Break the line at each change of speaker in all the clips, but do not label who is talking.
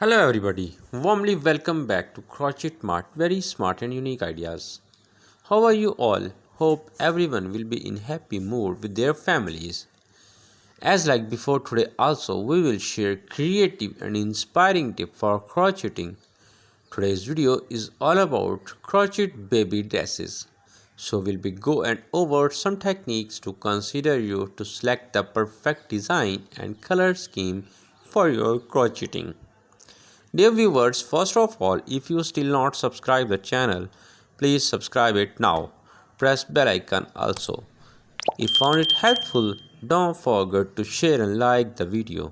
Hello everybody, warmly welcome back to Crochet Mart, very smart and unique ideas. How are you all? Hope everyone will be in happy mood with their families. As like before, today also we will share creative and inspiring tip for crocheting. Today's video is all about crochet baby dresses. So we'll be go and over some techniques to consider you to select the perfect design and color scheme for your crocheting. Dear viewers, first of all, if you still not subscribe the channel, please subscribe it now. Press bell icon also. If found it helpful, don't forget to share and like the video.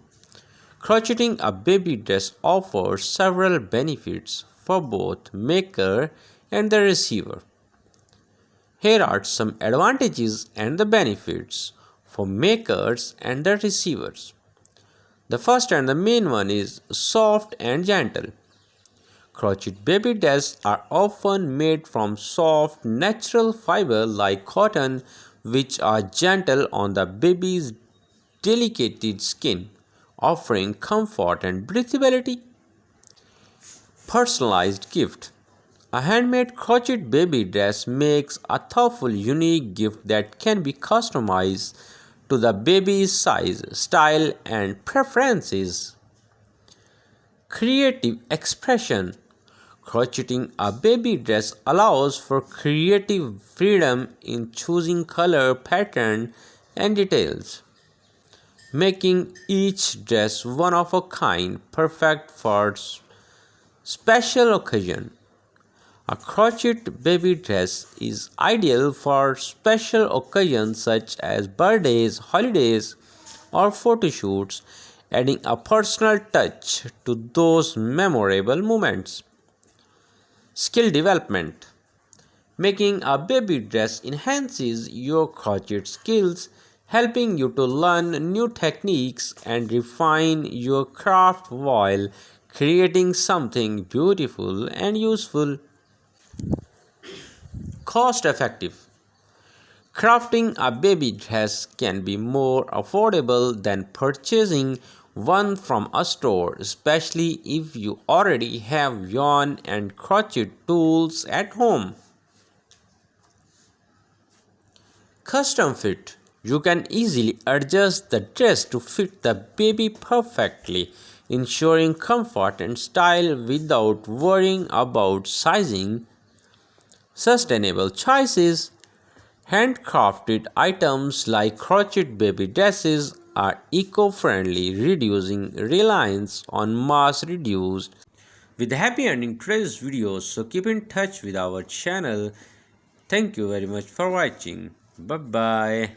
Crocheting a baby dress offers several benefits for both maker and the receiver. Here are some advantages and the benefits for makers and the receivers. The first and the main one is soft and gentle. Crochet baby dresses are often made from soft, natural fiber like cotton, which are gentle on the baby's delicate skin, offering comfort and breathability. Personalized gift. A handmade crochet baby dress makes a thoughtful, unique gift that can be customized to the baby's size, style, and preferences. Creative expression. Crocheting a baby dress allows for creative freedom in choosing color, pattern, and details, making each dress one of a kind, perfect for special occasion. A crocheted baby dress is ideal for special occasions such as birthdays, holidays, or photo shoots, adding a personal touch to those memorable moments. Skill development. Making a baby dress enhances your crochet skills, helping you to learn new techniques and refine your craft while creating something beautiful and useful. Cost effective. Crafting a baby dress can be more affordable than purchasing one from a store, especially if you already have yarn and crochet tools at home. Custom fit. You can easily adjust the dress to fit the baby perfectly, ensuring comfort and style without worrying about sizing. Sustainable choices. Handcrafted items like crochet baby dresses are eco-friendly, reducing reliance on mass-produced. With happy ending today's videos, so keep in touch with our channel. Thank you very much for watching. Bye bye.